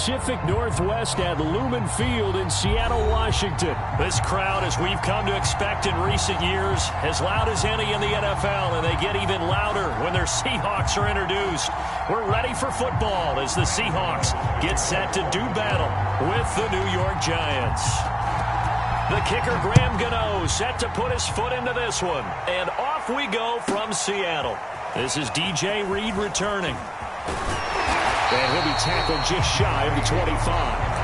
Pacific Northwest at Lumen Field in Seattle, Washington. This crowd, as we've come to expect in recent years, as loud as any in the NFL, and they get even louder when their Seahawks are introduced. We're ready for football as the Seahawks get set to do battle with the New York Giants. The kicker, Graham Gano, set to put his foot into this one. And off we go from Seattle. This is DJ Reed returning. And he'll be tackled just shy of the 25.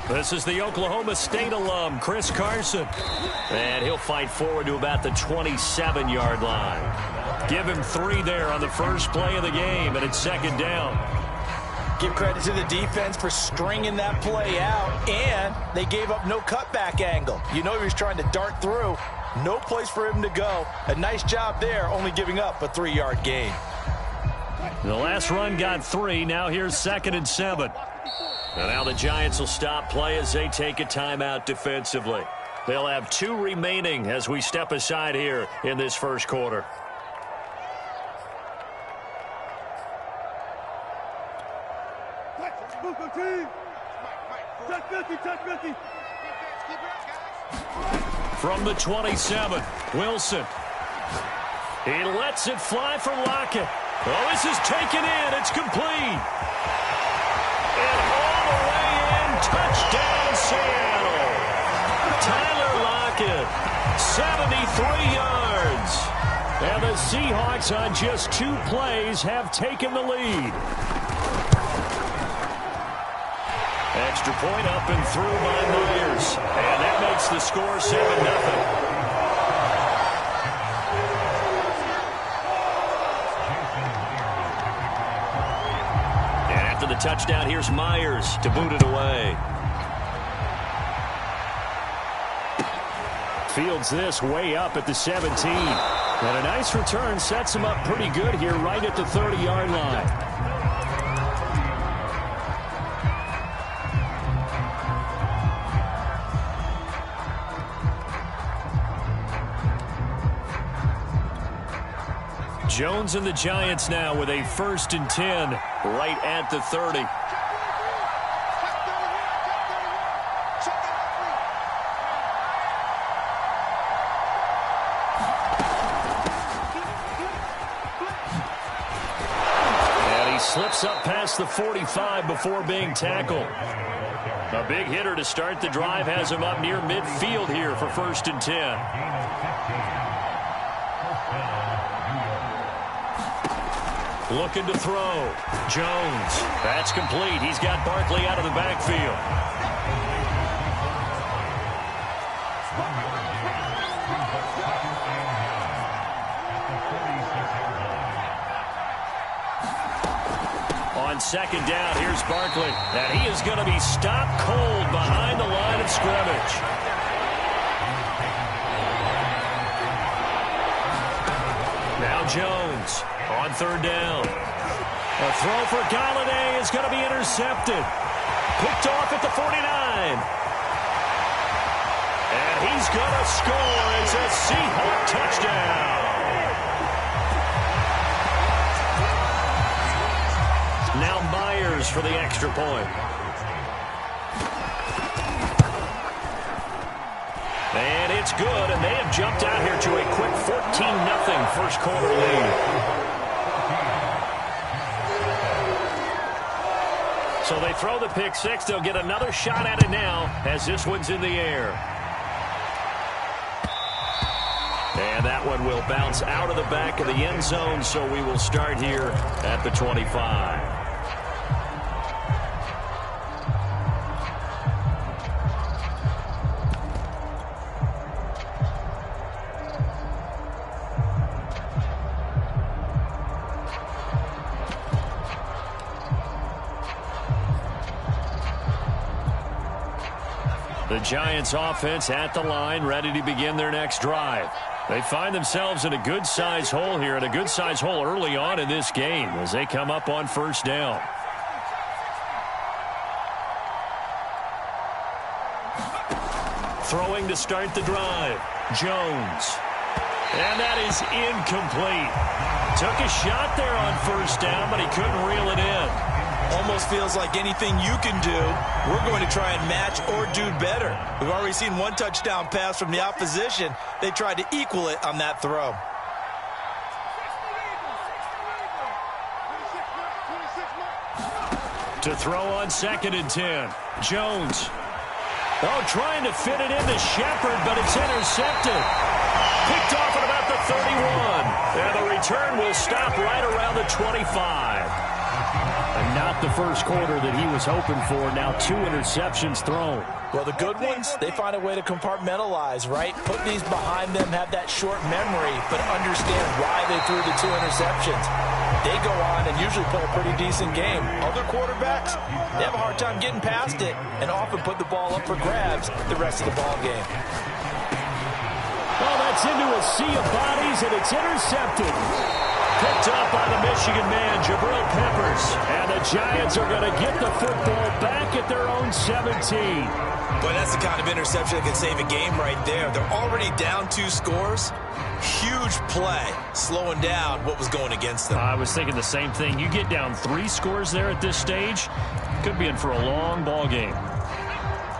This is the Oklahoma State alum, Chris Carson. And he'll fight forward to about the 27-yard line. Give him 3 there on the first play of the game, and it's second down. Give credit to the defense for stringing that play out, and they gave up no cutback angle. You know he was trying to dart through. No place for him to go. A nice job there, only giving up a 3-yard gain. The last run got 3. Now here's 2nd and 7. And now the Giants will stop play as they take a timeout defensively. They'll have 2 remaining as we step aside here in this first quarter. From the 27, Wilson. He lets it fly for Lockett. Oh, this is taken in. It's complete. And all the way in, touchdown Seattle. Tyler Lockett, 73 yards. And the Seahawks on just 2 plays have taken the lead. Extra point up and through by Myers. And that makes the score 7-0. The touchdown, here's Myers to boot it away. Fields this way up at the 17. And a nice return sets him up pretty good here right at the 30-yard line. Jones and the Giants now with a 1st and 10 right at the 30. And he slips up past the 45 before being tackled. A big hitter to start the drive has him up near midfield here for 1st and 10. Looking to throw. Jones. That's complete. He's got Barkley out of the backfield. On 2nd down, here's Barkley. And he is going to be stopped cold behind the line of scrimmage. Now Jones. On 3rd down. A throw for Galladay is going to be intercepted. Picked off at the 49. And he's going to score. It's a Seahawk touchdown. Now Myers for the extra point. And it's good, and they have jumped out here to a quick 14-0 first quarter lead. So they throw the pick 6. They'll get another shot at it now as this one's in the air. And that one will bounce out of the back of the end zone, so we will start here at the 25. The The Giants offense at the line, ready to begin their next drive. They find themselves in a good-sized hole here, and a good-sized hole early on in this game as they come up on first down. Throwing to start the drive, Jones. And that is incomplete. Took a shot there on first down, but he couldn't reel it in. Almost feels like anything you can do, we're going to try and match or do better. We've already seen one touchdown pass from the opposition. They tried to equal it on that throw. To throw on 2nd and 10, Jones. Oh, trying to fit it into Shepard, but it's intercepted. Picked off at about the 31. And the return will stop right around the 25. And not the first quarter that he was hoping for. Now 2 interceptions thrown. Well, the good ones, they find a way to compartmentalize, right? Put these behind them, have that short memory, but understand why they threw the 2 interceptions. They go on and usually play a pretty decent game. Other quarterbacks, they have a hard time getting past it and often put the ball up for grabs the rest of the ball game. Well, that's into a sea of bodies, and it's intercepted. Picked up by the Michigan man, Jabril Peppers. And the Giants are going to get the football back at their own 17. Boy, that's the kind of interception that can save a game right there. They're already down 2 scores. Huge play, slowing down what was going against them. I was thinking the same thing. You get down 3 scores there at this stage, could be in for a long ball game.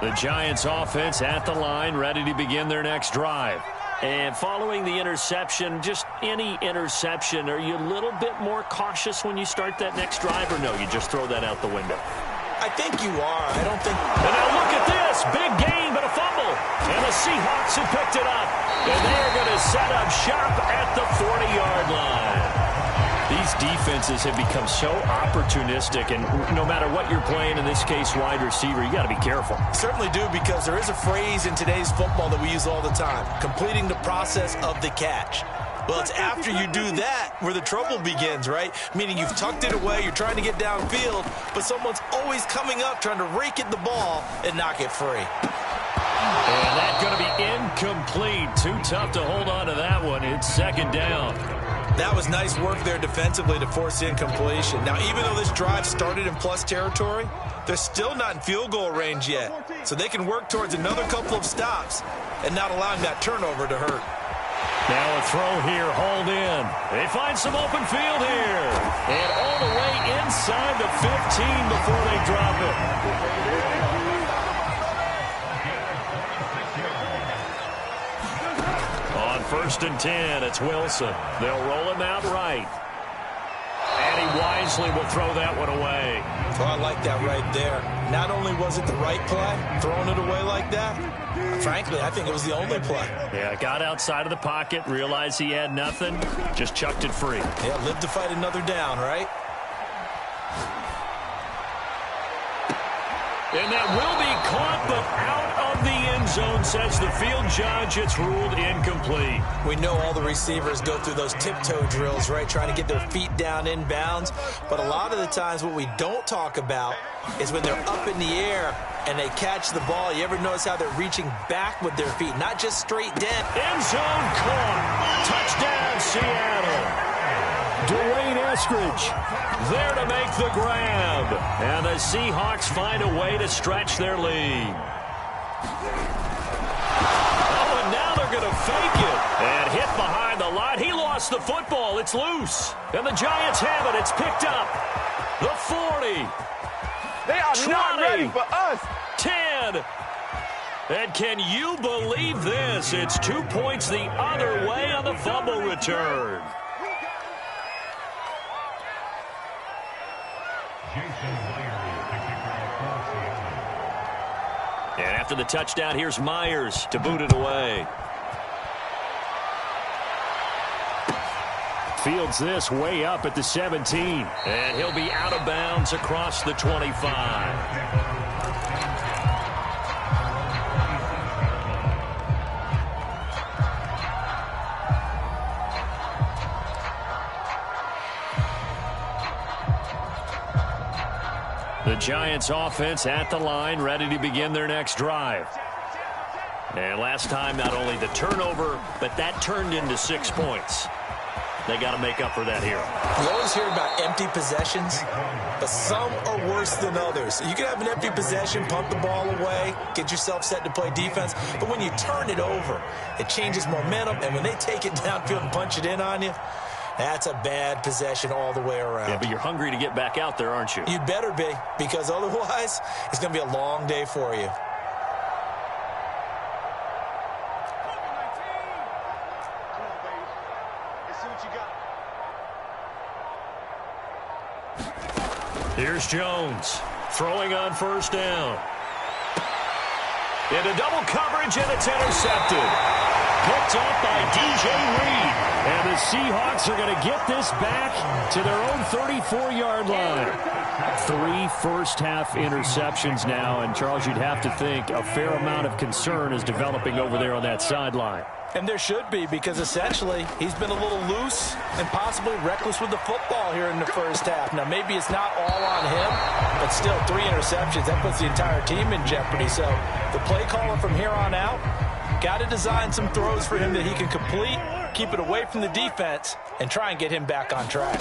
The Giants offense at the line, ready to begin their next drive. And following the interception, just any interception, are you a little bit more cautious when you start that next drive, or no, you just throw that out the window? I think you are. I don't think... And now look at this. Big gain, but a fumble. And the Seahawks have picked it up. And they are going to set up shop at the 40-yard line. These defenses have become so opportunistic, and no matter what you're playing, in this case wide receiver, you got to be careful. Certainly do, because there is a phrase in today's football that we use all the time, completing the process of the catch. Well, it's after you do that where the trouble begins, right? Meaning you've tucked it away, you're trying to get downfield, but someone's always coming up trying to rake at the ball and knock it free. And that's going to be incomplete. Too tough to hold on to that one. It's 2nd down. That was nice work there defensively to force incompletion. Now, even though this drive started in plus territory, they're still not in field goal range yet. So they can work towards another couple of stops and not allowing that turnover to hurt. Now a throw here, hauled in. They find some open field here. And all the way inside the 15 before they drop it. On 1st and 10, it's Wilson. They'll roll him out right. And he wisely will throw that one away. Oh, I like that right there. Not only was it the right play, throwing it away like that, frankly, I think it was the only play. Yeah, got outside of the pocket, realized he had nothing, just chucked it free. Yeah, live to fight another down, right? And that will be caught, but out of the end zone, says the field judge. It's ruled incomplete. We know all the receivers go through those tiptoe drills, right, trying to get their feet down inbounds. But a lot of the times what we don't talk about is when they're up in the air and they catch the ball. You ever notice how they're reaching back with their feet, not just straight down? End zone caught. Touchdown, Seattle. Dwayne Eskridge there to make the grab. And the Seahawks find a way to stretch their lead. Oh, and now they're going to fake it. And hit behind the line. He lost the football. It's loose. And the Giants have it. It's picked up. The 40. They are 20, not ready for us. 10. And can you believe this? It's 2 points the other way on the fumble return. And after the touchdown, here's Myers to boot it away. Fields this way up at the 17. And he'll be out of bounds across the 25. The Giants offense at the line, ready to begin their next drive. And last time, not only the turnover, but that turned into 6 points. They got to make up for that here. You always hear about empty possessions, but some are worse than others. You can have an empty possession, pump the ball away, get yourself set to play defense, but when you turn it over, it changes momentum, and when they take it downfield and punch it in on you, that's a bad possession all the way around. Yeah, but you're hungry to get back out there, aren't you? You better be, because otherwise, it's going to be a long day for you. Here's Jones, throwing on first down. Into double coverage, and it's intercepted. Picked up by DJ Reed. And the Seahawks are going to get this back to their own 34-yard line. 3 first-half interceptions now, and Charles, you'd have to think a fair amount of concern is developing over there on that sideline. And there should be, because essentially he's been a little loose and possibly reckless with the football here in the first half. Now, maybe it's not all on him, but still 3 interceptions. That puts the entire team in jeopardy. So the play caller from here on out got to design some throws for him that he can complete, keep it away from the defense, and try and get him back on track.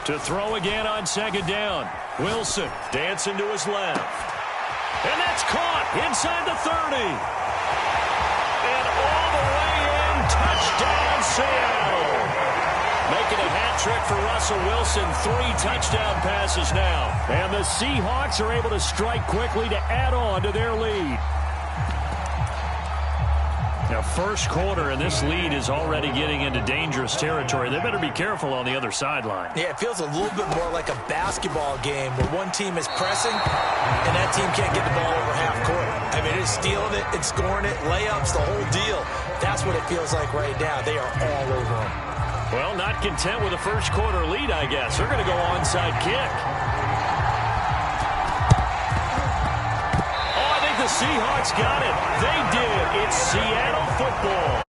To throw again on second down. Wilson dancing to his left. And that's caught inside the 30. And all the way in, touchdown Seattle. Making a hat trick for Russell Wilson, 3 touchdown passes now. And the Seahawks are able to strike quickly to add on to their lead. Now, first quarter, and this lead is already getting into dangerous territory. They better be careful on the other sideline. Yeah, it feels a little bit more like a basketball game where one team is pressing and that team can't get the ball over half court. I mean, it's stealing it, it's scoring it, layups, the whole deal. That's what it feels like right now. They are all over them. Well, not content with a first quarter lead, I guess. They're going to go onside kick. Oh, I think the Seahawks got it. They did. It's Seattle football.